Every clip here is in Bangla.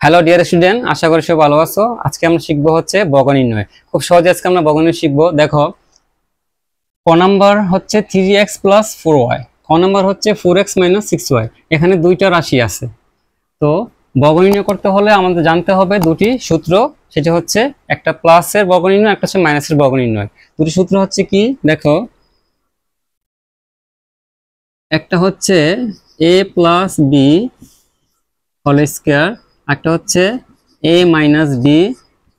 হ্যালো ডিয়ার স্টুডেন্ট, আশা করি সবাই ভালো আছো। আজকে আমরা শিখবো হচ্ছে বর্গ নির্ণয়। খুব সহজে আজকে আমরা বর্গ নির্ণয় শিখবো। দেখো, ক নাম্বার হচ্ছে 3x প্লাস 4y, খ নাম্বার হচ্ছে 4x মাইনাস 6y। এখানে দুইটা রাশি আছে। তো বর্গ নির্ণয় করতে হলে আমাদের জানতে হবে দুটি সূত্র। সেটা হচ্ছে একটা প্লাসের বর্গ নির্ণয়, একটা হচ্ছে মাইনাসের বর্গ নির্ণয়। দুটি সূত্র হচ্ছে কি দেখো, একটা হচ্ছে a plus B whole square, একটা হচ্ছে a minus B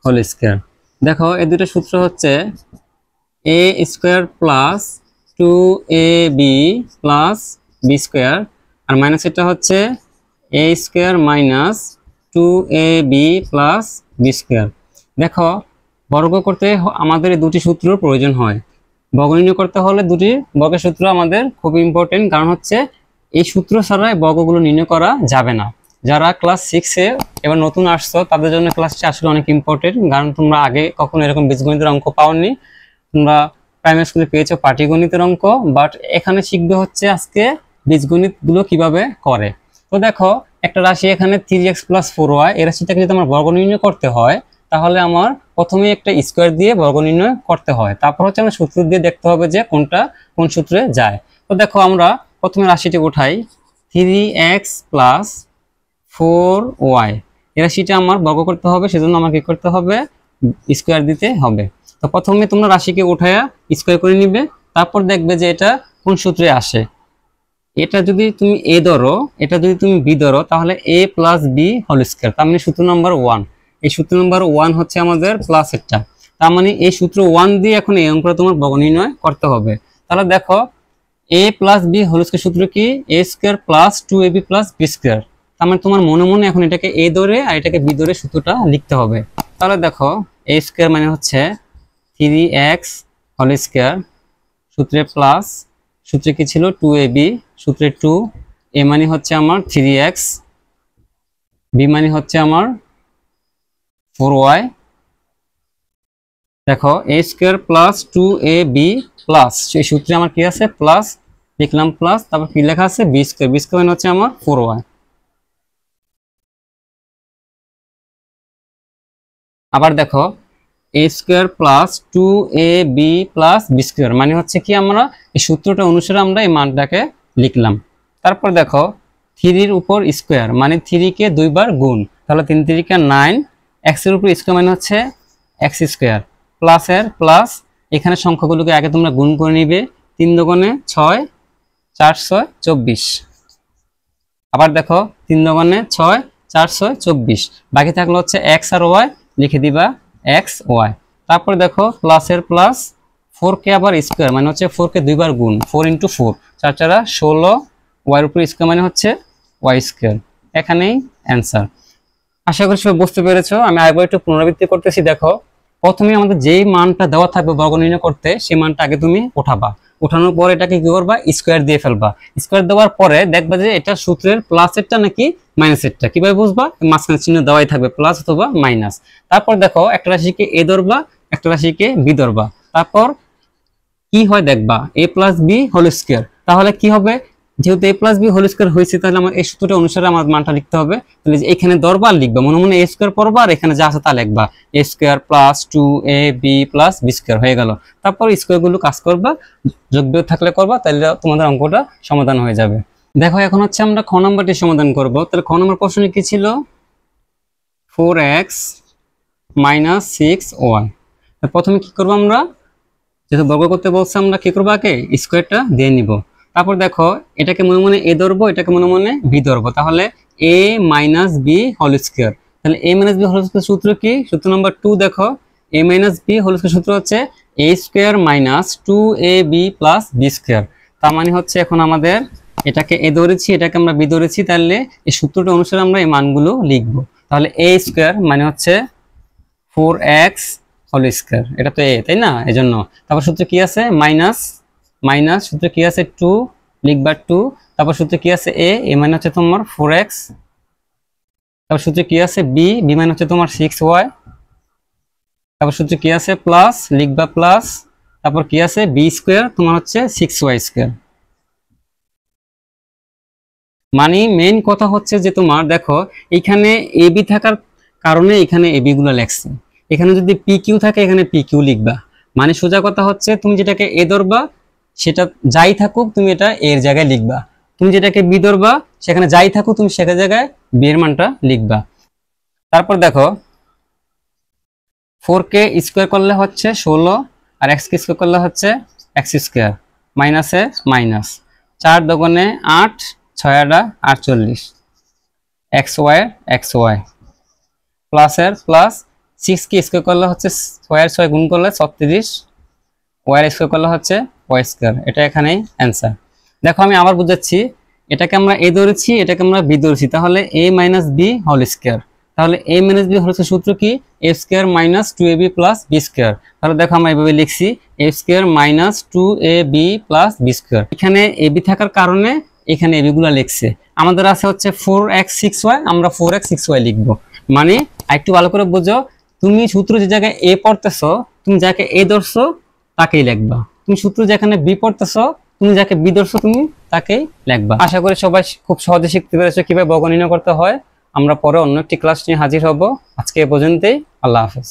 whole square. দেখো, এই দুটো সূত্র হচ্ছে a square plus 2ab plus B square, আর মাইনাস এটা হচ্ছে a square minus 2ab plus B square. দেখো, বর্গ করতে আমাদের এই দুটি সূত্রের প্রয়োজন হয়। বর্গ নির্ণয় করতে হলে দুটি বর্গের সূত্র আমাদের খুব ইম্পর্টেন্ট, কারণ হচ্ছে এই সূত্র ছাড়া এই বর্গগুলো নির্ণয় করা যাবে না। যারা ক্লাস 6-এ এবার নতুন আসছো তাদের জন্য ক্লাসটি আসলে অনেক ইম্পর্টেন্ট, কারণ তোমরা আগে কখনো এরকম বীজগণিতের অঙ্ক পাওনি। তোমরা প্রাইমারি স্কুলে পেয়েছো পাটিগণিতের অঙ্ক, বাট এখানে শিখবে হচ্ছে আজকে বীজগণিতগুলো কিভাবে করে। তো দেখো, একটা রাশি এখানে 3x প্লাস 4y, এই রাশিটাকে যদি আমার বর্গ নির্ণয় করতে হয় তাহলে আমার প্রথমে একটা স্কোয়ার দিয়ে বর্গ নির্ণয় করতে হয়। তারপর হচ্ছে আমরা সূত্র দিয়ে দেখতে হবে যে কোনটা কোন সূত্রে যায়। তো দেখো, আমরা প্রথমে রাশিটি উঠাই, 3x প্লাস 4y। এই রাশিটা আমার বর্গ করতে হবে, সেজন্য আমাকে কি করতে হবে, স্কোয়ার দিতে হবে। তো প্রথমে তোমরা রাশিকে উঠায়া স্কোয়ার করে নিবে, তারপর দেখবে যে এটা কোন সূত্রে আসে। এটা যদি তুমি এ ধরো, এটা যদি তুমি বি ধরো, তাহলে এ প্লাস বি হোল স্কয়ার, তার মানে সূত্র নাম্বার 1। এই সূত্র নাম্বার 1 হচ্ছে আমাদের প্লাস এটা, তার মানে এই সূত্র 1 দিয়ে এখন এই অঙ্কটা তোমার বর্গ নির্ণয় করতে হবে। তাহলে দেখো, A plus B whole square সূত্র কি, A square plus 2ab plus B square. তার মানে তোমার মনে মনে এখন এটাকে এ ধরে আর এটাকে বি ধরে সূত্রটা লিখতে হবে। তাহলে দেখো, এ স্কয়ার মানে হচ্ছে 3x হোল স্কয়ার, সূত্রে প্লাস, সূত্রে কি ছিল 2ab, সূত্রে 2, এ মানে হচ্ছে আমার 3x, বি মানে হচ্ছে আমার 4y। দেখো, a square plus 2ab plus, সেই সূত্রে আমার কি আছে প্লাস, লিখলাম প্লাস, তারপর কি লেখা আছে বি স্কয়ার, বি স্কয়ার মানে হচ্ছে আমার 4y। আবার দেখো, a square plus 2ab plus B square মানে হচ্ছে কি, আমরা এই সূত্রটা অনুসারে আমরা এই মানটাকে লিখলাম। তারপর দেখো, 3 এর উপর স্কয়ার মানে 3 কে দুইবার গুণ, তাহলে 3 3 কে 9, x এর উপর স্কয়ার মানে হচ্ছে x স্কয়ার, প্লাস এর প্লাস, এখানে সংখ্যাগুলোকে আগে তোমরা গুণ করে নিবে। 3 দুগুণে 6, 4 6 24। আবার দেখো, 3 দুগুণে 6, 4 6 24, বাকি থাকলো হচ্ছে x আর y, লিখে দিবা x y। তারপর দেখো, প্লাসের প্লাস, 4 কে আবার স্কয়ার মানে হচ্ছে 4 কে দুইবার গুণ, 4 × 4, 4 4 16, y এর উপর স্কয়ার মানে হচ্ছে y স্কয়ার। এখানেই অ্যান্সার। আশা করি সবাই বুঝতে পেরেছো। আমি আরেকবার একটু পুনরাবৃত্তি করতেছি। দেখো, প্রথমে আমাদের যেই মানটা দেওয়া থাকবে বর্গ নির্ণয় করতে, সেই মানটা আগে তুমি উঠাবা। উঠানোর পর এটাকে কি করবা, স্কয়ার দিয়ে ফেলবা। স্কয়ার দেওয়ার পরে দেখবা যে এটা সূত্রের প্লাসেরটা নাকি মাইনাসেরটা, কিভাবে বুঝবা, মাঝখানে চিহ্ন দেওয়াই থাকবে প্লাস অথবা মাইনাস। তারপর দেখো, একটা রাশিকে এ ধরবা, একটা রাশিকে বি ধরবা, তারপর কি হয় দেখবা, a plus B whole square. তাহলে কি হবে, যেহেতু a plus B whole square হয়েছে, তাহলে আমার এই সূত্রটা অনুসারে আমার মানটা লিখতে হবে। তাহলে এখানে ধরবা আর লিখবা, মনে মনে a স্কয়ার পড়বা, আর এখানে যা আছে তা লিখবা, a square plus 2ab plus B square হয়ে গেল। তারপর স্কয়ার গুলো কাজ করবা, যোগ বিয়োগ থাকলে করবা, তাহলে তোমাদের অঙ্কটা সমাধান হয়ে যাবে। দেখো, এখন হচ্ছে আমরা খ নম্বরটি সমাধান করব। তাহলে খ নম্বর প্রশ্নে কি ছিল, 4x মাইনাস 6y। প্রথমে কি করবো, আমরা যেহেতু বর্গ করতে বলছে, আমরা কি করবো, আগে স্কোয়ারটা দিয়ে নিব। তারপর দেখো, এটাকে মনে মনে এ ধরবো, এটাকে মনে মনে বি ধরবো, তাহলে a minus B whole square. তাহলে a minus B whole square সূত্র কি, সূত্র নাম্বার 2। দেখো, a minus B whole square সূত্র হচ্ছে a square minus 2ab plus B square. তার মানে হচ্ছে এখন আমাদের এটাকে এ ধরেছি, এটাকে আমরা বি ধরেছি, তাহলে এই সূত্রটা অনুসারে আমরা এই মানগুলো লিখবো। তাহলে a স্কোয়ার মানে হচ্ছে 4x হোল স্কয়ার, এটা তো a, তাই না, এজন্য। তারপর সূত্র কি আছে মাইনাস, মাইনাস সূত্র কি আছে 2, লিখবা 2। তারপর সূত্র কি আছে a, a মানে হচ্ছে তোমার 4x। তারপর সূত্র কি আছে b, b মানে হচ্ছে তোমার 6y। তারপর সূত্র কি আছে প্লাস, লিখবা প্লাস। তারপর কি আছে b স্কয়ার, তোমার হচ্ছে 6y স্কয়ার। মানে মেইন কথা হচ্ছে যে তোমার দেখো এখানে এবি থাকার কারণে এখানে এবি গুলো লেখছে, এখানে যদি পি কিউ থাকে এখানে পি কিউ লিখবা। মানে সোজা কথা হচ্ছে তুমি যেটাকে এ ধরবা সেটা যাই থাকুক তুমি এটা এর জায়গায় লিখবা, তুমি যেটাকে বি ধরবা সেখানে যাই থাকুক তুমি সেখানে জায়গায় বি এর মানটা লিখবা। তারপর দেখো 4কে স্কোয়ার করলে হচ্ছে 16 আর এক্স কে স্কোয়ার করলে হচ্ছে এক্স স্কোয়ার, মাইনাসে মাইনাস, 4 দোকানে 8, 6 আটা 48, এক্স ওয়াই প্লাসের প্লাস 6 কে স্কোয়ার করলে হচ্ছে 6 আর 6 গুণ করলে 36, ওয়াই এর স্কোয়ার করলে হচ্ছে ওয়াই স্কোয়ার। এটা এখানেই অ্যান্সার। দেখো আমি আবার বুঝাচ্ছি, এটাকে আমরা এ ধরেছি এটাকে আমরা বি ধরেছি, তাহলে A minus B whole square, তাহলে এ মাইনাস বি হচ্ছে সূত্র কি A square minus 2ab plus B square. তাহলে দেখো আমরা এইভাবে লিখছি A square minus 2ab plus B square. এখানে এ বি থাকার কারণে এখানে এবি গুলা লিখছে, আমাদের আছে হচ্ছে 4x6y, আমরা 4x6y লিখবো। মানে একটু ভালো করে বুঝো, তুমি সূত্র যে জায়গায় এ পড়তেছো তুমি যাকে এ ধরছো তাকেই লিখবা, তুমি সূত্র যেখানে বি পড়তেছো তুমি যাকে বি ধরছো তুমি তাকেই লিখবা। আশা করি সবাই খুব সহজে শিখতে পেরেছো কিভাবে বর্গ নির্ণয় করতে হয়। আমরা পরে অন্য একটি ক্লাস নিয়ে হাজির হব। আজকে এ পর্যন্তই। আল্লাহ হাফেজ।